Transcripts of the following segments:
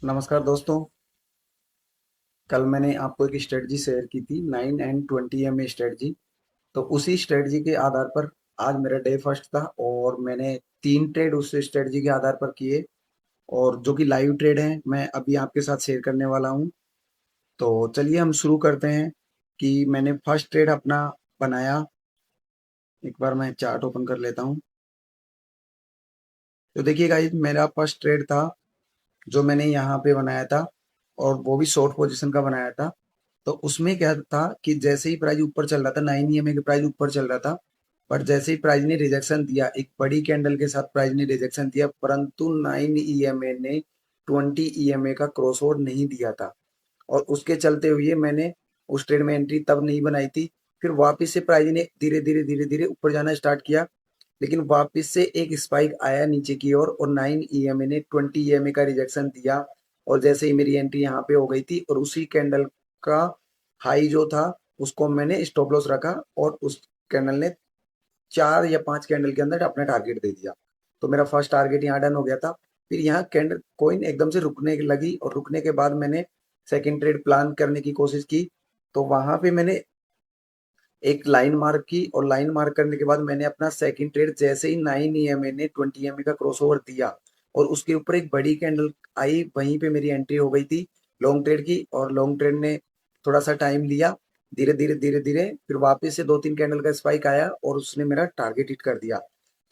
नमस्कार दोस्तों। कल मैंने आपको एक स्ट्रेटजी शेयर की थी 9 and 20 स्ट्रेटजी। तो उसी स्ट्रेटजी के आधार पर आज मेरा डे फर्स्ट था और मैंने 3 ट्रेड उस स्ट्रेटजी के आधार पर किए और जो कि लाइव ट्रेड हैं मैं अभी आपके साथ शेयर करने वाला हूं। तो चलिए हम शुरू करते हैं कि मैंने फर्स्ट ट्रेड अपना बनाया। एक बार मैं चार्ट ओपन कर लेता हूं। तो देखिए गाइस, मेरा फर्स्ट ट्रेड था जो मैंने यहाँ पे बनाया था और वो भी शॉर्ट पोजीशन का बनाया था। तो उसमें क्या था कि जैसे ही प्राइस ऊपर चल रहा था, 9 EMA के प्राइस ऊपर चल रहा था, पर जैसे ही प्राइस ने रिजेक्शन दिया, एक बड़ी कैंडल के साथ प्राइस ने रिजेक्शन दिया, परंतु 9 EMA ने 20 EMA का क्रॉस ओवर नहीं दिया था। और उसके चलते हुए मैंने उस ट्रेड में एंट्री तब नहीं बनाई थी। फिर वापस से प्राइस ने धीरे धीरे धीरे धीरे ऊपर जाना स्टार्ट किया, लेकिन वापस से एक स्पाइक आया नीचे की ओर और 9 EMA ने 20 EMA का रिजेक्शन दिया। और जैसे ही मेरी एंट्री यहाँ पे हो गई थी और उसी कैंडल का हाई जो था उसको मैंने स्टॉप लॉस रखा और उस कैंडल ने 4 या 5 कैंडल के अंदर अपना टारगेट दे दिया। तो मेरा फर्स्ट टारगेट यहाँ डन हो गया था। फिर यहाँ कैंडल कॉइन एकदम से रुकने लगी और रुकने के बाद मैंने सेकंड ट्रेड प्लान करने की कोशिश की। तो वहां पे मैंने एक लाइन मार्क की और लाइन मार्क करने के बाद मैंने अपना सेकंड ट्रेड जैसे ही 9 EMA ने 20 EMA का क्रॉसओवर दिया और उसके ऊपर एक बड़ी कैंडल आई, वहीं पे मेरी एंट्री हो गई थी लॉन्ग ट्रेड की। और लॉन्ग ट्रेड ने थोड़ा सा टाइम लिया, धीरे धीरे धीरे धीरे फिर वापस से 2-3 कैंडल का स्पाइक आया और उसने मेरा टारगेट हिट कर दिया।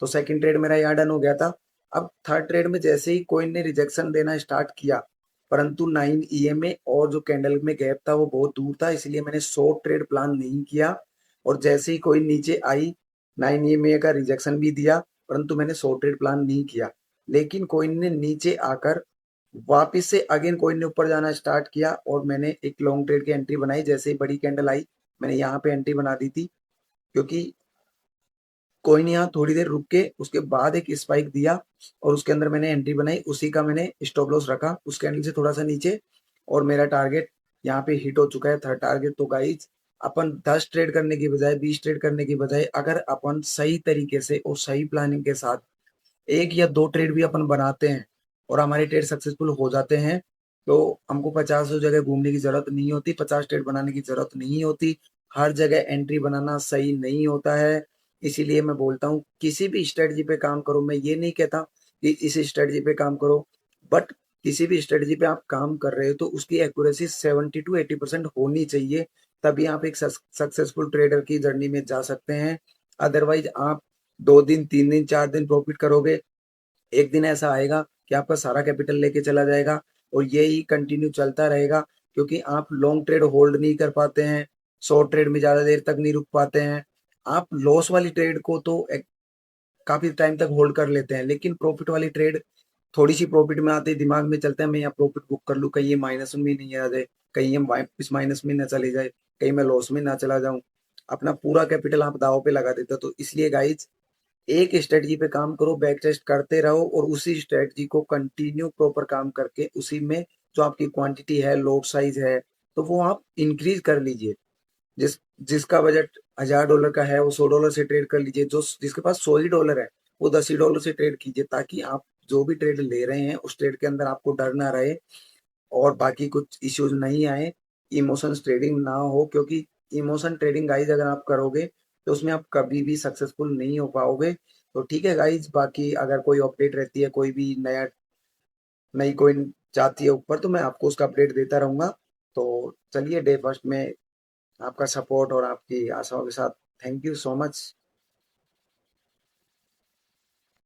तो सेकंड ट्रेड मेरा यहाँ डन हो गया था। अब थर्ड ट्रेड में जैसे ही कोइन ने रिजेक्शन देना स्टार्ट किया, परंतु 9 EMA और जो कैंडल में गैप था वो बहुत दूर था, इसलिए मैंने शॉर्ट ट्रेड प्लान नहीं किया। और जैसे ही कोई नीचे आई, 9 EMA का रिजेक्शन भी दिया, परंतु मैंने शॉर्ट ट्रेड प्लान नहीं किया। लेकिन कोइन ने नीचे आकर वापस से अगेन कोइन ने ऊपर जाना स्टार्ट किया और मैंने एक लॉन्ग ट्रेड की एंट्री बनाई। जैसे ही बड़ी कैंडल आई, मैंने यहाँ पे एंट्री बना दी थी, क्योंकि कोइन यहाँ थोड़ी देर रुक के उसके बाद एक स्पाइक दिया और उसके अंदर मैंने एंट्री बनाई। उसी का मैंने स्टॉप लॉस रखा उस कैंडल से थोड़ा सा नीचे और मेरा टारगेट यहाँ पे हिट हो चुका है, थर्ड टारगेट। तो गाइज, अपन 10 ट्रेड करने की बजाय, 20 ट्रेड करने की बजाय, अगर अपन सही तरीके से और सही प्लानिंग के साथ 1 या 2 ट्रेड भी अपन बनाते हैं और हमारे ट्रेड सक्सेसफुल हो जाते हैं, तो हमको 50 जगह घूमने की जरूरत नहीं होती, 50 ट्रेड बनाने की जरूरत नहीं होती। हर जगह एंट्री बनाना सही नहीं होता है। इसीलिए मैं बोलता हूँ किसी भी स्ट्रेटजी पे काम करो। मैं ये नहीं कहता कि इस स्ट्रेटजी पे काम करो, बट किसी भी स्ट्रेटजी पे आप काम कर रहे हो तो उसकी एक्यूरेसी 70 to 80% होनी चाहिए, तभी आप एक सक्सेसफुल ट्रेडर की जर्नी में जा सकते हैं। अदरवाइज आप 2 दिन, 3 दिन, 4 दिन प्रॉफिट करोगे, एक दिन ऐसा आएगा कि आपका सारा कैपिटल लेके चला जाएगा और यही कंटिन्यू चलता रहेगा, क्योंकि आप लॉन्ग ट्रेड होल्ड नहीं कर पाते हैं, शॉर्ट ट्रेड में ज्यादा देर तक नहीं रुक पाते हैं। आप लॉस वाली ट्रेड को तो काफी टाइम तक होल्ड कर लेते हैं, लेकिन प्रॉफिट वाली ट्रेड थोड़ी सी प्रॉफिट में आते ही दिमाग में चलता है मैं यहाँ प्रॉफिट बुक कर लूँ, कहीं ये माइनस में नहीं आ जाए, कहीं ये वापस माइनस में ना चले जाए, कहीं मैं लॉस में ना चला जाऊं। अपना पूरा कैपिटल आप दाव पे लगा देते हो। तो इसलिए गाइज, एक स्ट्रेटजी पे काम करो, बैक टेस्ट करते रहो और उसी स्ट्रेटजी को कंटिन्यू प्रॉपर काम करके उसी में जो आपकी क्वांटिटी है, लॉट साइज है, तो वो आप इंक्रीज कर लीजिए। जिस जिसका बजट $1000 का है वो $100 से ट्रेड कर लीजिए, जो जिसके पास $100 ही है वो $10 से ट्रेड कीजिए, ताकि आप जो भी ट्रेड ले रहे हैं उस ट्रेड के अंदर आपको डर ना रहे और बाकी कुछ इश्यूज नहीं आए, इमोशंस ट्रेडिंग ना हो। क्योंकि इमोशन ट्रेडिंग गाइज अगर आप करोगे तो उसमें आप कभी भी सक्सेसफुल नहीं हो पाओगे। तो ठीक है गाइज, बाकी अगर कोई अपडेट रहती है, कोई भी नई कोई जाती है ऊपर, तो मैं आपको उसका अपडेट देता रहूंगा। तो चलिए, डे फर्स्ट में आपका सपोर्ट और आपकी आशाओं के साथ थैंक यू सो मच।